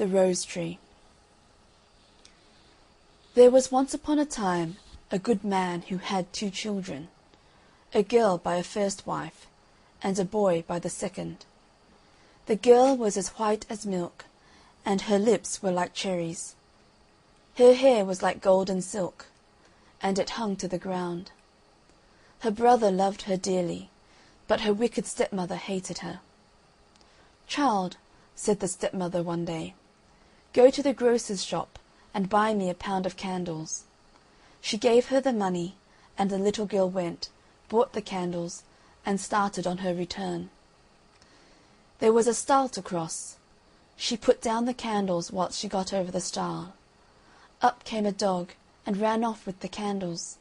The Rose Tree. There was once upon a time a good man who had 2 children, a girl by a first wife, and a boy by the second. The girl was as white as milk, and her lips were like cherries. Her hair was like golden silk, and it hung to the ground. Her brother loved her dearly, but her wicked stepmother hated her. "Child," said the stepmother one day, "go to the grocer's shop and buy me a pound of candles." She gave her the money, and the little girl went, bought the candles, and started on her return. There was a stile to cross. She put down the candles whilst she got over the stile. Up came a dog, and ran off with the candles.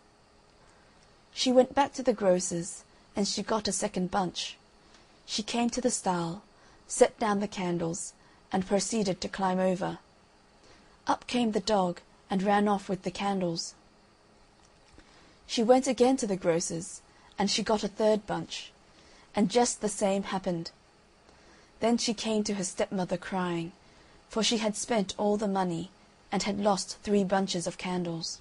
She went back to the grocer's, and she got a second bunch. She came to the stile, set down the candles, and proceeded to climb over. Up came the dog, and ran off with the candles. She went again to the grocer's, and she got a third bunch, and just the same happened. Then she came to her stepmother crying, for she had spent all the money, and had lost 3 bunches of candles.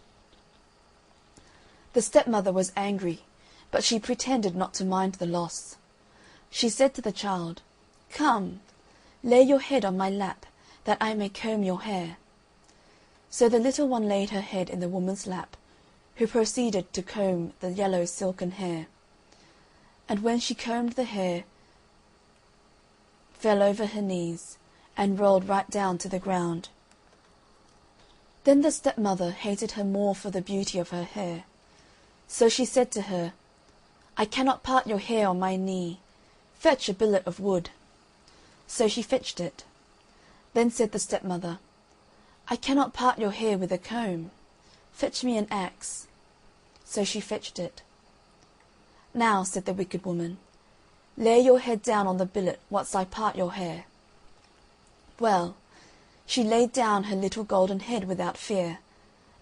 The stepmother was angry, but she pretended not to mind the loss. She said to the child, "Come, lay your head on my lap, that I may comb your hair." So the little one laid her head in the woman's lap, who proceeded to comb the yellow silken hair. And when she combed the hair, fell over her knees, and rolled right down to the ground. Then the stepmother hated her more for the beauty of her hair. So she said to her, "I cannot part your hair on my knee. Fetch a billet of wood." So she fetched it. Then said the stepmother, "I cannot part your hair with a comb. Fetch me an axe." So she fetched it. "Now," said the wicked woman, "lay your head down on the billet whilst I part your hair." Well, she laid down her little golden head without fear,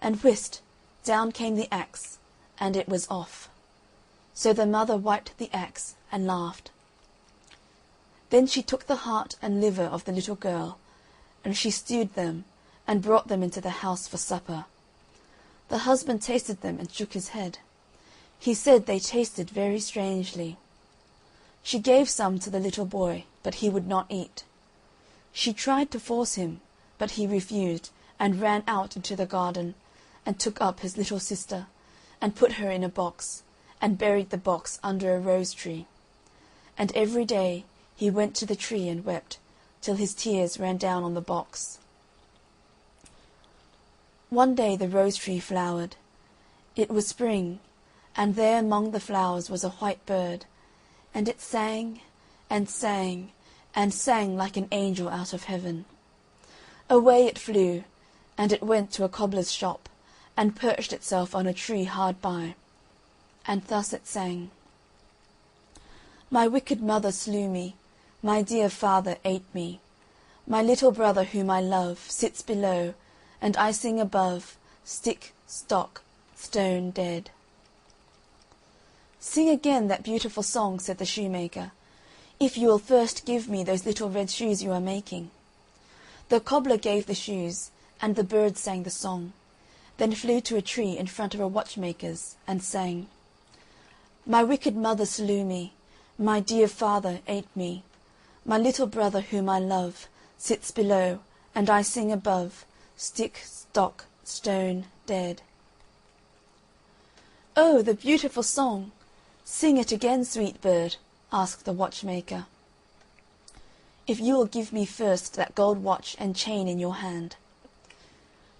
and whist, down came the axe, and it was off. So the mother wiped the axe, and laughed. Then she took the heart and liver of the little girl, and she stewed them, and brought them into the house for supper. The husband tasted them, and shook his head. He said they tasted very strangely. She gave some to the little boy, but he would not eat. She tried to force him, but he refused, and ran out into the garden, and took up his little sister, and put her in a box, and buried the box under a rose tree. And every day he went to the tree and wept, till his tears ran down on the box. One day the rose tree flowered. It was spring, and there among the flowers was a white bird, and it sang, and sang, and sang like an angel out of heaven. Away it flew, and it went to a cobbler's shop, and perched itself on a tree hard by, and thus it sang: "My wicked mother slew me, my dear father ate me. My little brother whom I love sits below, and I sing above, stick, stock, stone dead." "Sing again that beautiful song," said the shoemaker, "if you will first give me those little red shoes you are making." The cobbler gave the shoes, and the bird sang the song, then flew to a tree in front of a watchmaker's, and sang: "My wicked mother slew me, my dear father ate me. My little brother whom I love sits below, and I sing above, stick, stock, stone dead." "Oh, the beautiful song! Sing it again, sweet bird," asked the watchmaker. "If you will give me first that gold watch and chain in your hand."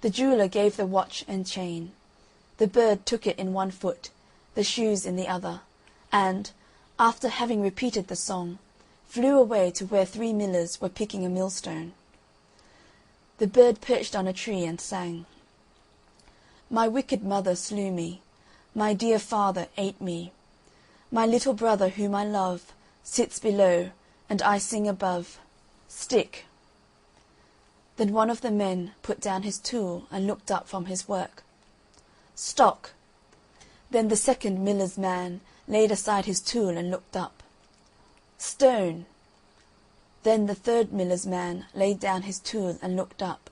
The jeweller gave the watch and chain. The bird took it in one foot, the shoes in the other, and, after having repeated the song, flew away to where 3 millers were picking a millstone. The bird perched on a tree and sang: "My wicked mother slew me, my dear father ate me. My little brother whom I love sits below, and I sing above, stick." Then one of the men put down his tool and looked up from his work. "Stock." Then the second miller's man laid aside his tool and looked up. "Stone." Then the third miller's man laid down his tool and looked up.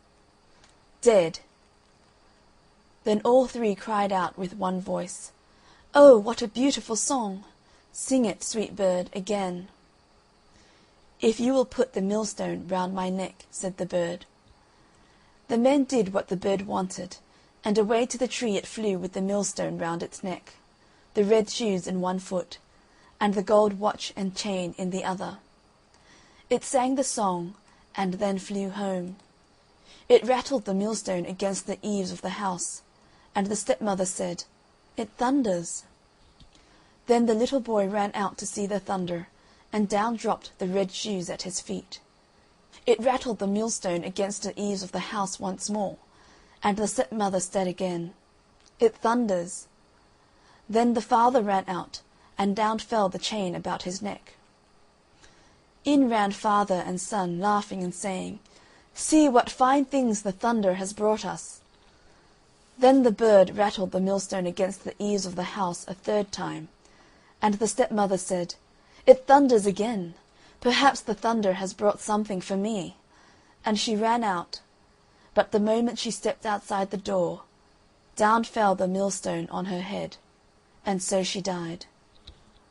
Dead. Then all three cried out with one voice, "Oh, what a beautiful song! Sing it, sweet bird, again." "If you will put the millstone round my neck," said the bird. The men did what the bird wanted, and away to the tree it flew with the millstone round its neck, the red shoes in one foot, and the gold watch and chain in the other. It sang the song, and then flew home. It rattled the millstone against the eaves of the house, and the stepmother said, "It thunders." Then the little boy ran out to see the thunder, and down dropped the red shoes at his feet. It rattled the millstone against the eaves of the house once more, and the stepmother said again, "It thunders." Then the father ran out, and down fell the chain about his neck. In ran father and son, laughing and saying, "See what fine things the thunder has brought us." Then the bird rattled the millstone against the eaves of the house a third time, and the stepmother said, "It thunders again. Perhaps the thunder has brought something for me." And she ran out, but the moment she stepped outside the door, down fell the millstone on her head, and so she died.